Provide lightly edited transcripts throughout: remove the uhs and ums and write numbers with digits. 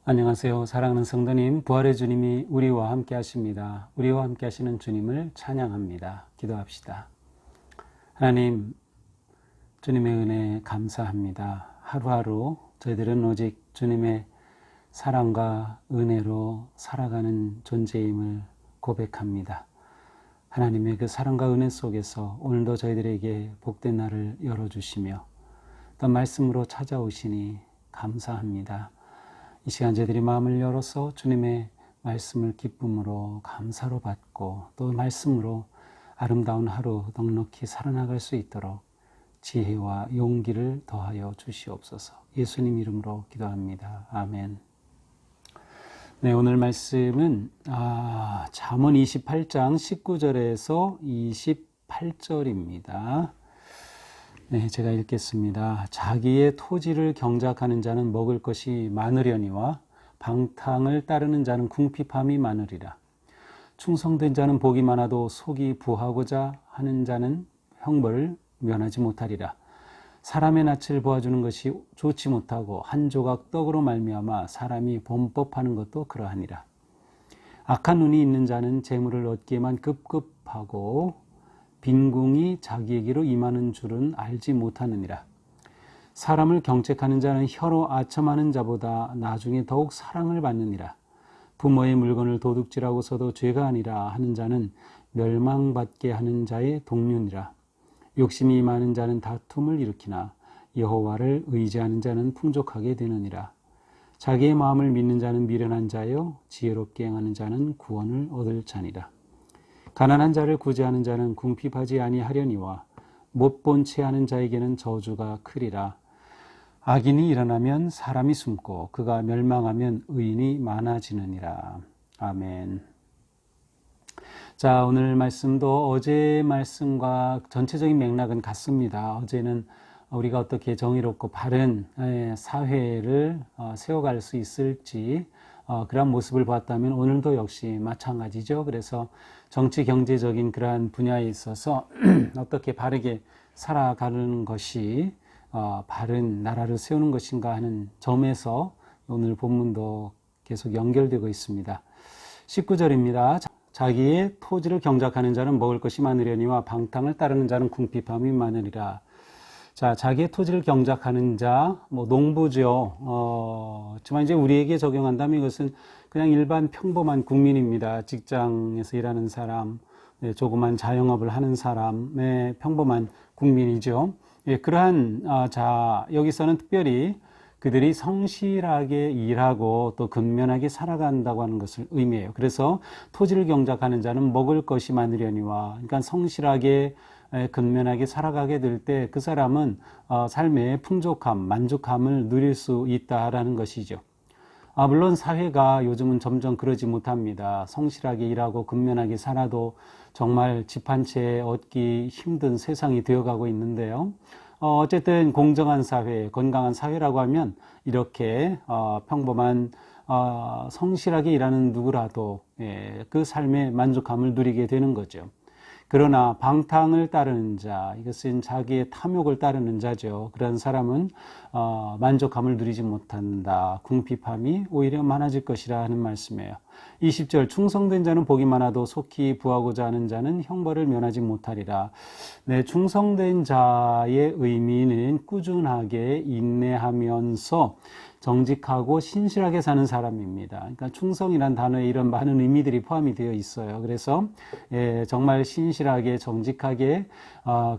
안녕하세요. 사랑하는 성도님, 부활의 주님이 우리와 함께 하십니다. 우리와 함께 하시는 주님을 찬양합니다. 기도합시다. 하나님, 주님의 은혜 감사합니다. 하루하루 저희들은 오직 주님의 사랑과 은혜로 살아가는 존재임을 고백합니다. 하나님의 그 사랑과 은혜 속에서 오늘도 저희들에게 복된 날을 열어주시며 또 말씀으로 찾아오시니 감사합니다. 이 시간 저희들이 마음을 열어서 주님의 말씀을 기쁨으로 감사로 받고 또 말씀으로 아름다운 하루 넉넉히 살아나갈 수 있도록 지혜와 용기를 더하여 주시옵소서. 예수님 이름으로 기도합니다. 아멘. 네, 오늘 말씀은 잠언 28장 19절에서 28절입니다. 네, 제가 읽겠습니다. 자기의 토지를 경작하는 자는 먹을 것이 많으려니와 방탕을 따르는 자는 궁핍함이 많으리라. 충성된 자는 복이 많아도 속이 부하고자 하는 자는 형벌을 면하지 못하리라. 사람의 낯을 보아주는 것이 좋지 못하고 한 조각 떡으로 말미암아 사람이 범법하는 것도 그러하니라. 악한 눈이 있는 자는 재물을 얻기에만 급급하고 빈궁이 자기에게로 임하는 줄은 알지 못하느니라. 사람을 경책하는 자는 혀로 아첨하는 자보다 나중에 더욱 사랑을 받느니라. 부모의 물건을 도둑질하고서도 죄가 아니라 하는 자는 멸망받게 하는 자의 동료니라. 욕심이 많은 자는 다툼을 일으키나 여호와를 의지하는 자는 풍족하게 되느니라. 자기의 마음을 믿는 자는 미련한 자요 지혜롭게 행하는 자는 구원을 얻을 자니라. 가난한 자를 구제하는 자는 궁핍하지 아니하려니와 못 본 채 하는 자에게는 저주가 크리라. 악인이 일어나면 사람이 숨고 그가 멸망하면 의인이 많아지느니라. 아멘. 자, 오늘 말씀도 어제 말씀과 전체적인 맥락은 같습니다. 어제는 우리가 어떻게 정의롭고 바른 사회를 세워갈 수 있을지 그런 모습을 봤다면 오늘도 역시 마찬가지죠. 그래서 정치 경제적인 그러한 분야에 있어서 어떻게 바르게 살아가는 것이 바른 나라를 세우는 것인가 하는 점에서 오늘 본문도 계속 연결되고 있습니다. 19절입니다. 자기의 토지를 경작하는 자는 먹을 것이 많으려니와 방탕을 따르는 자는 궁핍함이 많으리라. 자, 자기의 토지를 경작하는 자, 농부죠. 하지만 이제 우리에게 적용한다면 이것은 그냥 일반 평범한 국민입니다. 직장에서 일하는 사람, 조그만 자영업을 하는 사람의 평범한 국민이죠. 그러한, 여기서는 특별히 그들이 성실하게 일하고 또 근면하게 살아간다고 하는 것을 의미해요. 그래서 토지를 경작하는 자는 먹을 것이 많으려니와, 그러니까 성실하게 근면하게 살아가게 될 때 그 사람은 삶의 풍족함, 만족함을 누릴 수 있다라는 것이죠. 물론 사회가 요즘은 점점 그러지 못합니다. 성실하게 일하고 근면하게 살아도 정말 집 한 채 얻기 힘든 세상이 되어가고 있는데요. 어쨌든 공정한 사회, 건강한 사회라고 하면 이렇게 평범한 성실하게 일하는 누구라도 그 삶의 만족함을 누리게 되는 거죠. 그러나 방탕을 따르는 자, 이것은 자기의 탐욕을 따르는 자죠. 그런 사람은 만족함을 누리지 못한다. 궁핍함이 오히려 많아질 것이라 하는 말씀이에요. 20절, 충성된 자는 복이 많아도 속히 부하고자 하는 자는 형벌을 면하지 못하리라. 네, 충성된 자의 의미는 꾸준하게 인내하면서 정직하고 신실하게 사는 사람입니다. 그러니까 충성이란 단어에 이런 많은 의미들이 포함이 되어 있어요. 그래서 정말 신실하게 정직하게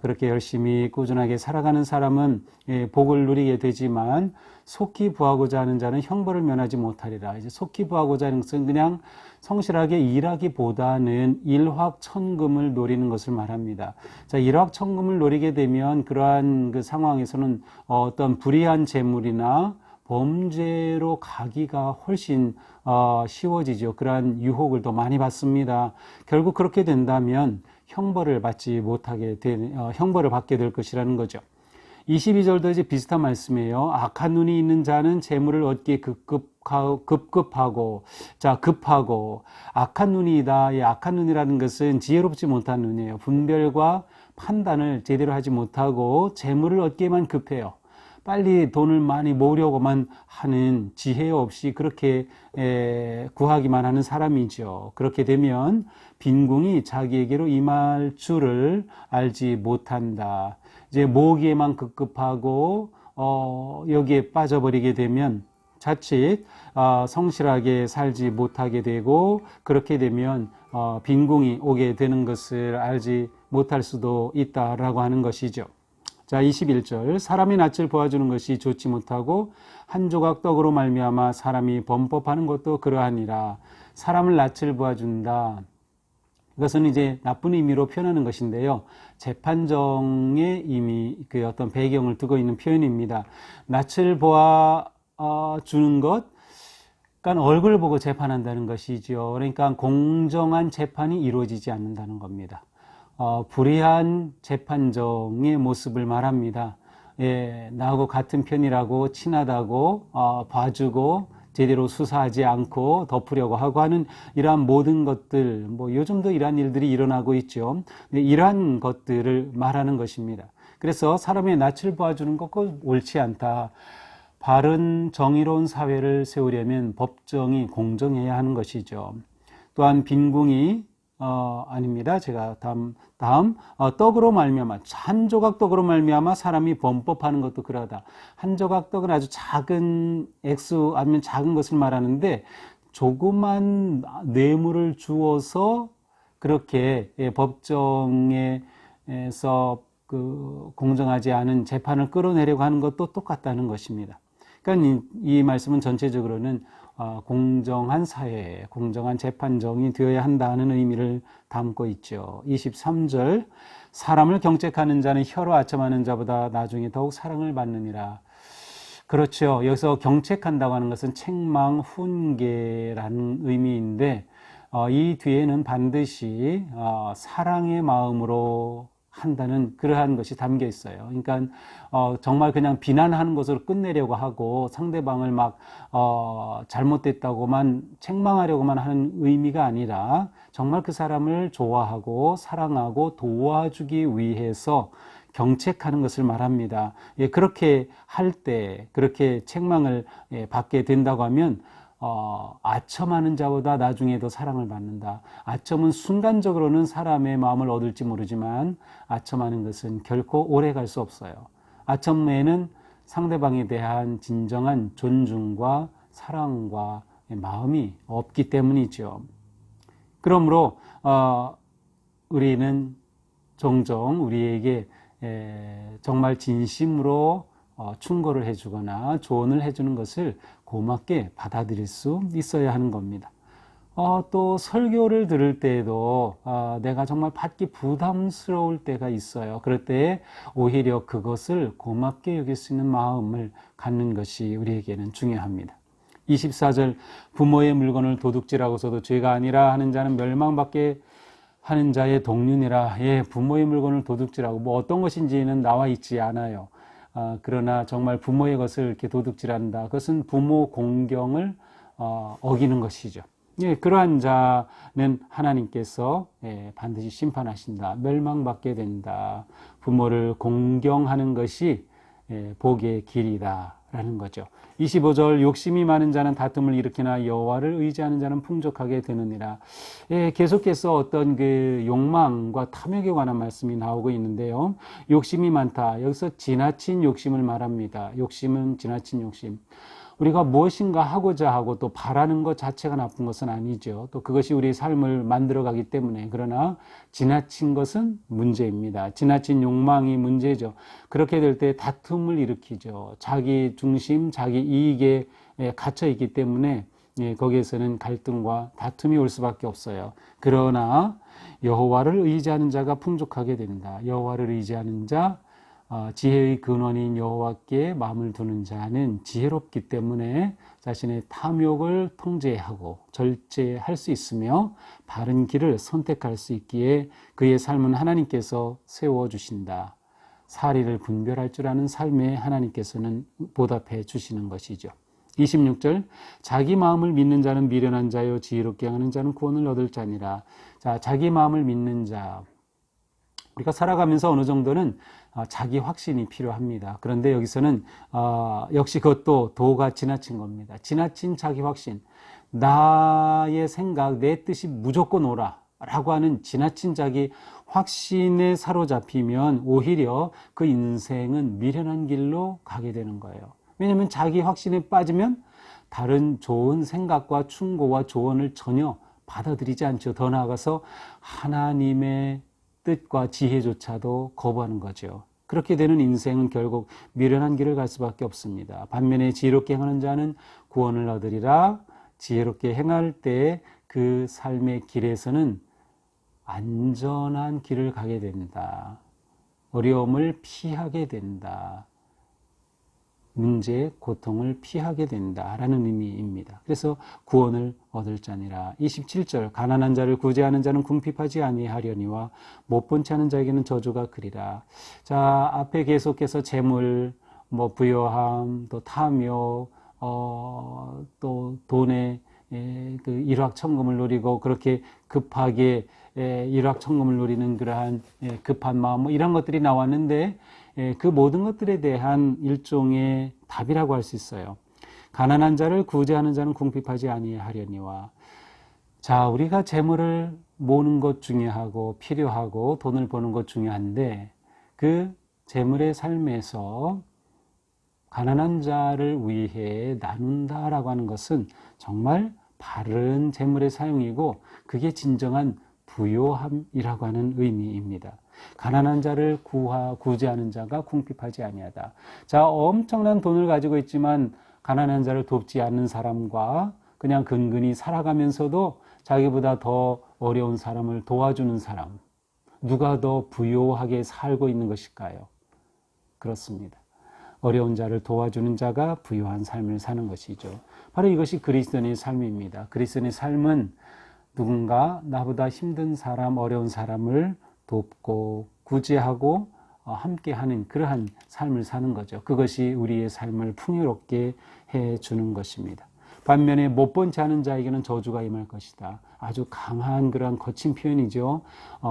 그렇게 열심히 꾸준하게 살아가는 사람은 복을 누리게 되지만 속히 부하고자 하는 자는 형벌을 면하지 못하리라. 이제 속히 부하고자 하는 것은 그냥 성실하게 일하기보다는 일확천금을 노리는 것을 말합니다. 자, 일확천금을 노리게 되면 그러한 그 상황에서는 어떤 불이한 재물이나 범죄로 가기가 훨씬 쉬워지죠. 그러한 유혹을 더 많이 받습니다. 결국 그렇게 된다면 형벌을 받게 될 것이라는 거죠. 22절도 이제 비슷한 말씀이에요. 악한 눈이 있는 자는 재물을 얻기에 급급하고 악한 눈이다. 이 악한 눈이라는 것은 지혜롭지 못한 눈이에요. 분별과 판단을 제대로 하지 못하고 재물을 얻기에만 급해요. 빨리 돈을 많이 모으려고만 하는 지혜 없이 그렇게 구하기만 하는 사람이죠. 그렇게 되면 빈궁이 자기에게로 임할 줄을 알지 못한다. 이제 모으기에만 급급하고 여기에 빠져버리게 되면 자칫 성실하게 살지 못하게 되고, 그렇게 되면 빈궁이 오게 되는 것을 알지 못할 수도 있다라고 하는 것이죠. 자, 21절. 사람이 낯을 보아주는 것이 좋지 못하고 한 조각 떡으로 말미암아 사람이 범법하는 것도 그러하니라. 사람을 낯을 보아준다. 이것은 이제 나쁜 의미로 표현하는 것인데요. 재판정의 의미, 그 어떤 배경을 두고 있는 표현입니다. 낯을 보아주는 것, 그러니까 얼굴 보고 재판한다는 것이죠. 그러니까 공정한 재판이 이루어지지 않는다는 겁니다. 불의한 재판정의 모습을 말합니다. 예, 나하고 같은 편이라고 친하다고 봐주고 제대로 수사하지 않고 덮으려고 하고 하는 이러한 모든 것들, 뭐 요즘도 이러한 일들이 일어나고 있죠. 이러한 것들을 말하는 것입니다. 그래서 사람의 낯을 봐주는 것은 옳지 않다. 바른 정의로운 사회를 세우려면 법정이 공정해야 하는 것이죠. 또한 빈궁이 아닙니다. 제가 다음 떡으로 말미암아, 한 조각 떡으로 말미암아 사람이 범법하는 것도 그러하다. 한 조각 떡은 아주 작은 액수 아니면 작은 것을 말하는데, 조그만 뇌물을 주어서 그렇게 법정에서 그 공정하지 않은 재판을 끌어내려고 하는 것도 똑같다는 것입니다. 그러니까 이 말씀은 전체적으로는 공정한 사회, 공정한 재판정이 되어야 한다는 의미를 담고 있죠. 23절. 사람을 경책하는 자는 혀로 아첨하는 자보다 나중에 더욱 사랑을 받느니라. 그렇죠. 여기서 경책한다고 하는 것은 책망, 훈계라는 의미인데, 이 뒤에는 반드시 사랑의 마음으로 한다는 그러한 것이 담겨 있어요. 그러니까 정말 그냥 비난하는 것으로 끝내려고 하고 상대방을 막 잘못됐다고만 책망하려고만 하는 의미가 아니라, 정말 그 사람을 좋아하고 사랑하고 도와주기 위해서 경책하는 것을 말합니다. 예, 그렇게 할 때, 그렇게 책망을 받게 된다고 하면 아첨하는 자보다 나중에 더 사랑을 받는다. 아첨은 순간적으로는 사람의 마음을 얻을지 모르지만, 아첨하는 것은 결코 오래 갈 수 없어요. 아첨에는 상대방에 대한 진정한 존중과 사랑과 마음이 없기 때문이죠. 그러므로 우리는 종종 우리에게 정말 진심으로 충고를 해주거나 조언을 해주는 것을 고맙게 받아들일 수 있어야 하는 겁니다. 또 설교를 들을 때에도 내가 정말 받기 부담스러울 때가 있어요. 그럴 때 오히려 그것을 고맙게 여길 수 있는 마음을 갖는 것이 우리에게는 중요합니다. 24절. 부모의 물건을 도둑질하고서도 죄가 아니라 하는 자는 멸망받게 하는 자의 동륜이라. 예, 부모의 물건을 도둑질하고 뭐 어떤 것인지는 나와 있지 않아요. 그러나 정말 부모의 것을 이렇게 도둑질한다. 그것은 부모 공경을 어기는 것이죠. 예, 그러한 자는 하나님께서 반드시 심판하신다. 멸망받게 된다. 부모를 공경하는 것이 복의 길이다 라는 거죠. 25절. 욕심이 많은 자는 다툼을 일으키나 여호와를 의지하는 자는 풍족하게 되느니라. 계속해서 어떤 그 욕망과 탐욕에 관한 말씀이 나오고 있는데요. 욕심이 많다. 여기서 지나친 욕심을 말합니다. 욕심은 지나친 욕심. 우리가 무엇인가 하고자 하고 또 바라는 것 자체가 나쁜 것은 아니죠. 또 그것이 우리의 삶을 만들어가기 때문에. 그러나 지나친 것은 문제입니다. 지나친 욕망이 문제죠. 그렇게 될 때 다툼을 일으키죠. 자기 중심, 자기 이익에 갇혀 있기 때문에 거기에서는 갈등과 다툼이 올 수밖에 없어요. 그러나 여호와를 의지하는 자가 풍족하게 된다. 여호와를 의지하는 자, 지혜의 근원인 여호와께 마음을 두는 자는 지혜롭기 때문에 자신의 탐욕을 통제하고 절제할 수 있으며 바른 길을 선택할 수 있기에 그의 삶은 하나님께서 세워주신다. 사리를 분별할 줄 아는 삶에 하나님께서는 보답해 주시는 것이죠. 26절. 자기 마음을 믿는 자는 미련한 자요 지혜롭게 행하는 자는 구원을 얻을 자니라. 자, 자기 마음을 믿는 자. 우리가 살아가면서 어느 정도는 자기 확신이 필요합니다. 그런데 여기서는 역시 그것도 도가 지나친 겁니다. 지나친 자기 확신, 나의 생각, 내 뜻이 무조건 옳아 라고 하는 지나친 자기 확신에 사로잡히면 오히려 그 인생은 미련한 길로 가게 되는 거예요. 왜냐하면 자기 확신에 빠지면 다른 좋은 생각과 충고와 조언을 전혀 받아들이지 않죠. 더 나아가서 하나님의 뜻과 지혜조차도 거부하는 거죠. 그렇게 되는 인생은 결국 미련한 길을 갈 수밖에 없습니다. 반면에 지혜롭게 행하는 자는 구원을 얻으리라. 지혜롭게 행할 때 그 삶의 길에서는 안전한 길을 가게 된다. 어려움을 피하게 된다. 문제, 고통을 피하게 된다라는 의미입니다. 그래서 구원을 얻을 자니라. 27절 가난한 자를 구제하는 자는 궁핍하지 아니하려니와 못 본 채 하는 자에게는 저주가 그리라. 자, 앞에 계속해서 재물, 부요함, 또 탐욕, 또 돈의 그 일확천금을 누리고 그렇게 급하게 일확천금을 누리는 그러한 급한 마음 이런 것들이 나왔는데 그 모든 것들에 대한 일종의 답이라고 할 수 있어요. 가난한 자를 구제하는 자는 궁핍하지 아니하려니와. 자, 우리가 재물을 모으는 것 중요하고 필요하고 돈을 버는 것 중요한데 그 재물의 삶에서 가난한 자를 위해 나눈다라고 하는 것은 정말 바른 재물의 사용이고 그게 진정한 부요함이라고 하는 의미입니다. 가난한 자를 구제하는 자가 궁핍하지 아니하다. 자, 엄청난 돈을 가지고 있지만 가난한 자를 돕지 않는 사람과 그냥 근근히 살아가면서도 자기보다 더 어려운 사람을 도와주는 사람, 누가 더 부요하게 살고 있는 것일까요? 그렇습니다. 어려운 자를 도와주는 자가 부유한 삶을 사는 것이죠. 바로 이것이 그리스도인의 삶입니다. 그리스도인의 삶은 누군가 나보다 힘든 사람, 어려운 사람을 돕고 구제하고 함께하는 그러한 삶을 사는 거죠. 그것이 우리의 삶을 풍요롭게 해주는 것입니다. 반면에 못 본 채 하는 자에게는 저주가 임할 것이다. 아주 강한 그러한 거친 표현이죠.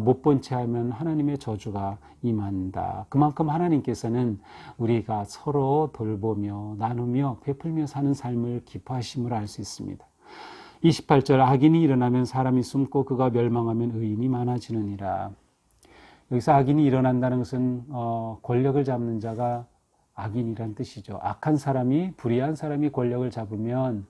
못 본 채 하면 하나님의 저주가 임한다. 그만큼 하나님께서는 우리가 서로 돌보며 나누며 베풀며 사는 삶을 기뻐하심을 알 수 있습니다. 28절 악인이 일어나면 사람이 숨고 그가 멸망하면 의인이 많아지느니라. 여기서 악인이 일어난다는 것은 권력을 잡는 자가 악인이란 뜻이죠. 악한 사람이, 불의한 사람이 권력을 잡으면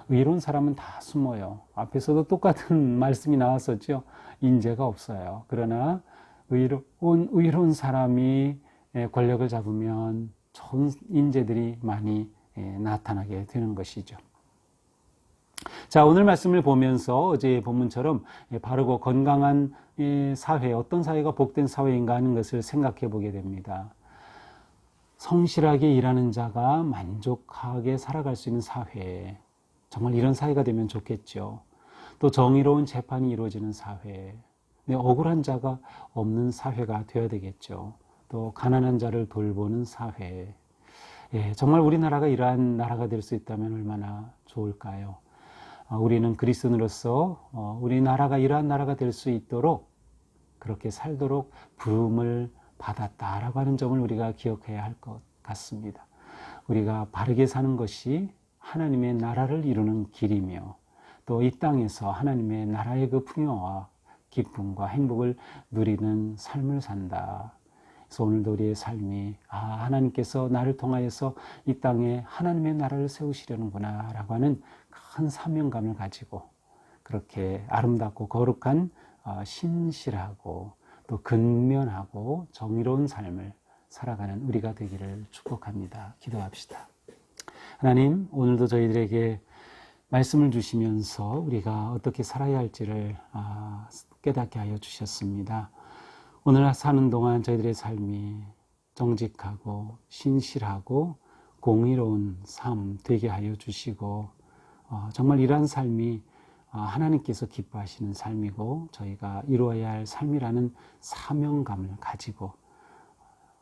의로운 사람은 다 숨어요. 앞에서도 똑같은 말씀이 나왔었죠. 인재가 없어요. 그러나 의로운 사람이 권력을 잡으면 좋은 인재들이 많이 나타나게 되는 것이죠. 자, 오늘 말씀을 보면서 어제 본문처럼 바르고 건강한 사회, 어떤 사회가 복된 사회인가 하는 것을 생각해 보게 됩니다. 성실하게 일하는 자가 만족하게 살아갈 수 있는 사회, 정말 이런 사회가 되면 좋겠죠. 또 정의로운 재판이 이루어지는 사회, 억울한 자가 없는 사회가 되어야 되겠죠. 또 가난한 자를 돌보는 사회. 정말 우리나라가 이러한 나라가 될 수 있다면 얼마나 좋을까요? 우리는 그리스도인으로서 우리나라가 이러한 나라가 될 수 있도록 그렇게 살도록 부름을 받았다라고 하는 점을 우리가 기억해야 할 것 같습니다. 우리가 바르게 사는 것이 하나님의 나라를 이루는 길이며 또 이 땅에서 하나님의 나라의 그 풍요와 기쁨과 행복을 누리는 삶을 산다. 그래서 오늘도 우리의 삶이 하나님께서 나를 통하여서 이 땅에 하나님의 나라를 세우시려는구나 라고 하는 큰 사명감을 가지고 그렇게 아름답고 거룩한 신실하고 또 근면하고 정의로운 삶을 살아가는 우리가 되기를 축복합니다. 기도합시다. 하나님, 오늘도 저희들에게 말씀을 주시면서 우리가 어떻게 살아야 할지를 깨닫게 하여 주셨습니다. 오늘 사는 동안 저희들의 삶이 정직하고 신실하고 공의로운 삶 되게 하여 주시고 정말 이러한 삶이 하나님께서 기뻐하시는 삶이고 저희가 이루어야 할 삶이라는 사명감을 가지고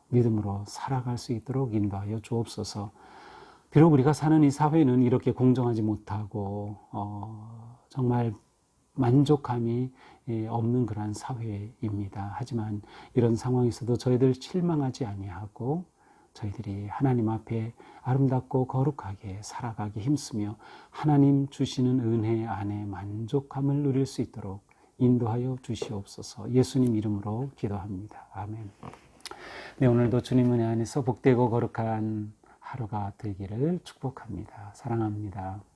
믿음으로 살아갈 수 있도록 인도하여 주옵소서. 비록 우리가 사는 이 사회는 이렇게 공정하지 못하고 정말 만족함이 없는 그러한 사회입니다. 하지만 이런 상황에서도 저희들 실망하지 아니하고 저희들이 하나님 앞에 아름답고 거룩하게 살아가기 힘쓰며 하나님 주시는 은혜 안에 만족함을 누릴 수 있도록 인도하여 주시옵소서. 예수님 이름으로 기도합니다. 아멘. 네, 오늘도 주님 은혜 안에서 복되고 거룩한 하루가 되기를 축복합니다. 사랑합니다.